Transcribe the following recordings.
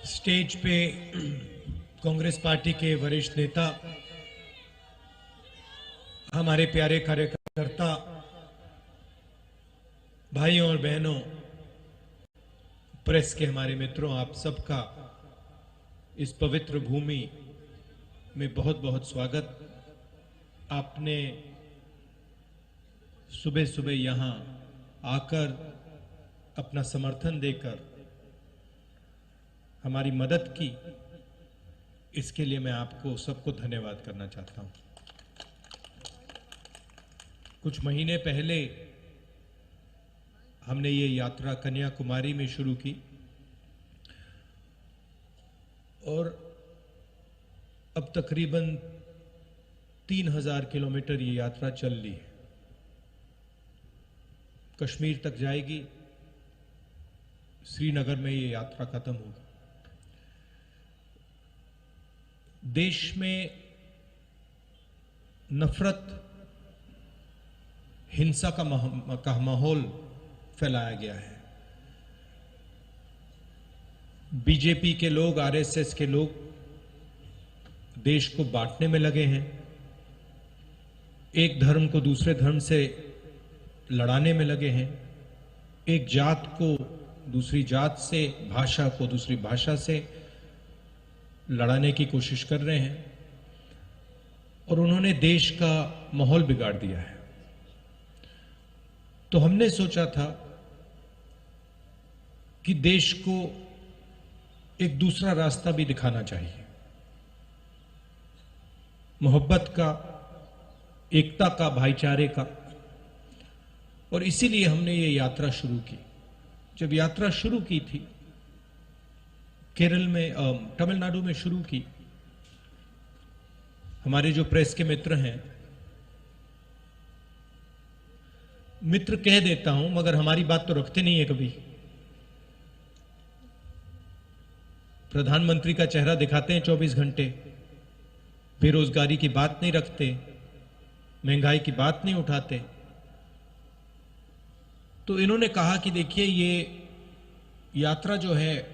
Stage पे Congress party के वरिष्ठ नेता, हमारे प्यारे कार्यकर्ता भाइयों और बहनों, प्रेस के हमारे मित्रों, आप सबका इस पवित्र भूमि में बहुत बहुत स्वागत। आपने सुबह सुबह यहां आकर अपना समर्थन देकर हमारी मदद की, इसके लिए मैं आपको सबको धन्यवाद करना चाहता हूं। कुछ महीने पहले हमने ये यात्रा कन्याकुमारी में शुरू की और अब तकरीबन 3000 किलोमीटर ये यात्रा चल ली है। कश्मीर तक जाएगी, श्रीनगर में ये यात्रा खत्म होगी। देश में नफरत, हिंसा का माहौल फैलाया गया है। बीजेपी के लोग, आरएसएस के लोग देश को बांटने में लगे हैं, एक धर्म को दूसरे धर्म से लड़ाने में लगे हैं, एक जात को दूसरी जात से, भाषा को दूसरी भाषा से लड़ाने की कोशिश कर रहे हैं और उन्होंने देश का माहौल बिगाड़ दिया है। तो हमने सोचा था कि देश को एक दूसरा रास्ता भी दिखाना चाहिए, मोहब्बत का, एकता का, भाईचारे का। और इसीलिए हमने ये यात्रा शुरू की। जब यात्रा शुरू की थी, केरल में, तमिलनाडु में शुरू की, हमारे जो प्रेस के मित्र हैं, मित्र कह देता हूं मगर हमारी बात तो रखते नहीं है कभी। प्रधानमंत्री का चेहरा दिखाते हैं 24 घंटे, बेरोजगारी की बात नहीं रखते, महंगाई की बात नहीं उठाते। तो इन्होंने कहा कि देखिए, ये यात्रा जो है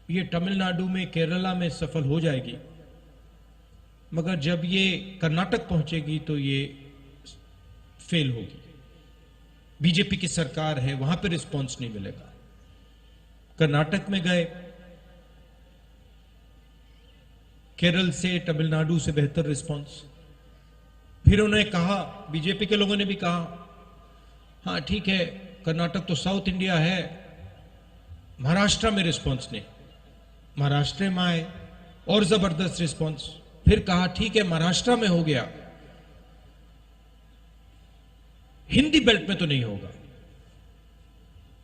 ये तमिलनाडु में, केरला में सफल हो जाएगी, मगर जब ये कर्नाटक पहुंचेगी तो ये फेल होगी। बीजेपी की सरकार है, वहां पर रिस्पांस नहीं मिलेगा। कर्नाटक में गए, केरल से, तमिलनाडु से बेहतर रिस्पांस। फिर उन्होंने कहा, बीजेपी के लोगों ने भी कहा, हाँ ठीक है, कर्नाटक तो साउथ इंडिया है, महाराष्ट्र में रिस्पांस नहीं। महाराष्ट्र में आए और जबरदस्त रिस्पांस। फिर कहा ठीक है, महाराष्ट्र में हो गया, हिंदी बेल्ट में तो नहीं होगा।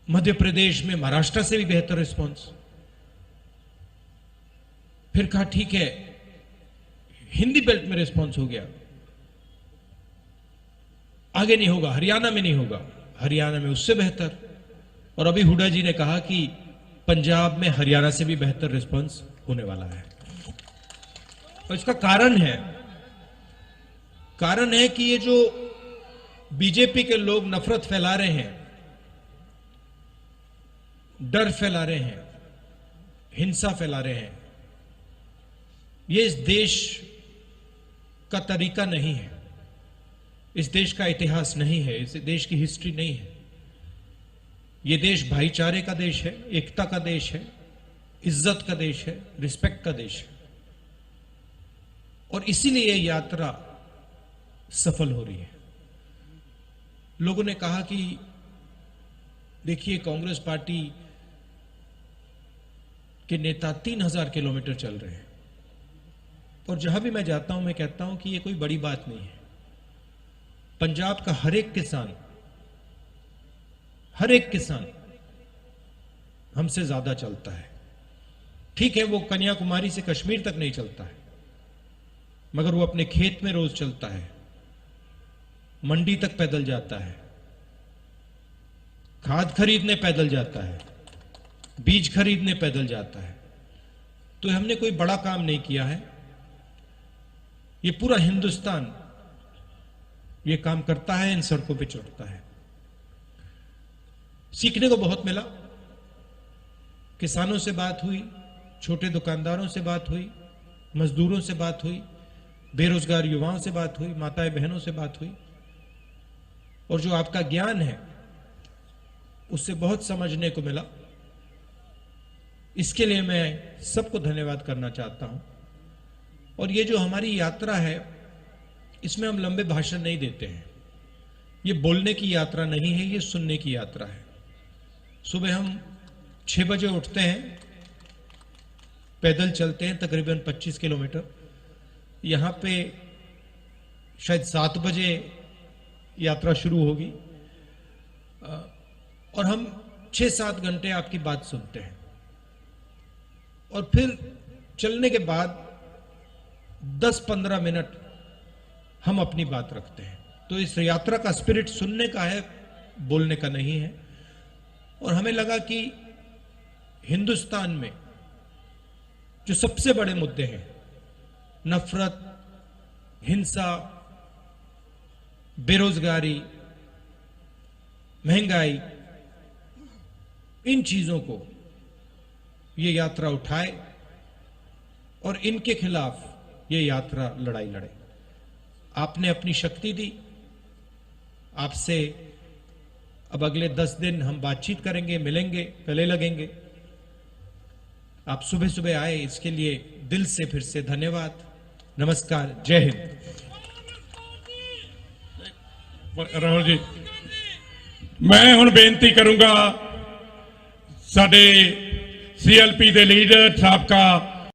मध्य प्रदेश में महाराष्ट्र से भी बेहतर रिस्पांस। फिर कहा ठीक है, हिंदी बेल्ट में रिस्पांस हो गया, आगे नहीं होगा, हरियाणा में नहीं होगा, हरियाणा में उससे बेहतर। और अभी हुड्डा जी ने कहा कि पंजाब में हरियाणा से भी बेहतर रिस्पांस होने वाला है। और इसका कारण है कि ये जो बीजेपी के लोग नफरत फैला रहे हैं, डर फैला रहे हैं, हिंसा फैला रहे हैं, ये इस देश का तरीका नहीं है, इस देश का इतिहास नहीं है, इस देश की हिस्ट्री नहीं है। ये देश भाईचारे का देश है, एकता का देश है, इज्जत का देश है, रिस्पेक्ट का देश है। और इसीलिए ये यात्रा सफल हो रही है। लोगों ने कहा कि देखिए, कांग्रेस पार्टी के नेता 3000 किलोमीटर चल रहे हैं। और जहां भी मैं जाता हूं, मैं कहता हूं कि ये कोई बड़ी बात नहीं है। पंजाब का हर एक किसान हमसे ज्यादा चलता है। ठीक है, वो कन्याकुमारी से कश्मीर तक नहीं चलता है, मगर वो अपने खेत में रोज चलता है, मंडी तक पैदल जाता है, खाद खरीदने पैदल जाता है, बीज खरीदने पैदल जाता है। तो हमने कोई बड़ा काम नहीं किया है, ये पूरा हिंदुस्तान ये काम करता है, इन सड़कों पे चढ़ता है। सीखने को बहुत मिला। किसानों से बात हुई, छोटे दुकानदारों से बात हुई, मजदूरों से बात हुई, बेरोजगार युवाओं से बात हुई, माताएं बहनों से बात हुई। और जो आपका ज्ञान है उससे बहुत समझने को मिला। इसके लिए मैं सबको धन्यवाद करना चाहता हूं। और ये जो हमारी यात्रा है, इसमें हम लंबे भाषण नहीं देते हैं। ये बोलने की यात्रा नहीं है, ये सुनने की यात्रा है। सुबह हम 6 बजे उठते हैं, पैदल चलते हैं तकरीबन 25 किलोमीटर। यहां पे शायद 7 बजे यात्रा शुरू होगी और हम 6-7 घंटे आपकी बात सुनते हैं। और फिर चलने के बाद 10-15 मिनट हम अपनी बात रखते हैं। तो इस यात्रा का स्पिरिट सुनने का है, बोलने का नहीं है। और हमें लगा कि हिंदुस्तान में जो सबसे बड़े मुद्दे हैं, नफरत, हिंसा, बेरोजगारी, महंगाई, इन चीजों को ये यात्रा उठाए और इनके खिलाफ ये यात्रा लड़ाई लड़े। आपने अपनी शक्ति दी। आपसे अब अगले 10 दिन हम बातचीत करेंगे, मिलेंगे, गले लगेंगे। आप सुबह सुबह आए, इसके लिए दिल से फिर से धन्यवाद। नमस्कार, जय हिंद। राहुल जी, मैं हुण बेनती करूंगा साडे CLP ਦੇ ਲੀਡਰ ਸਾਬਕਾ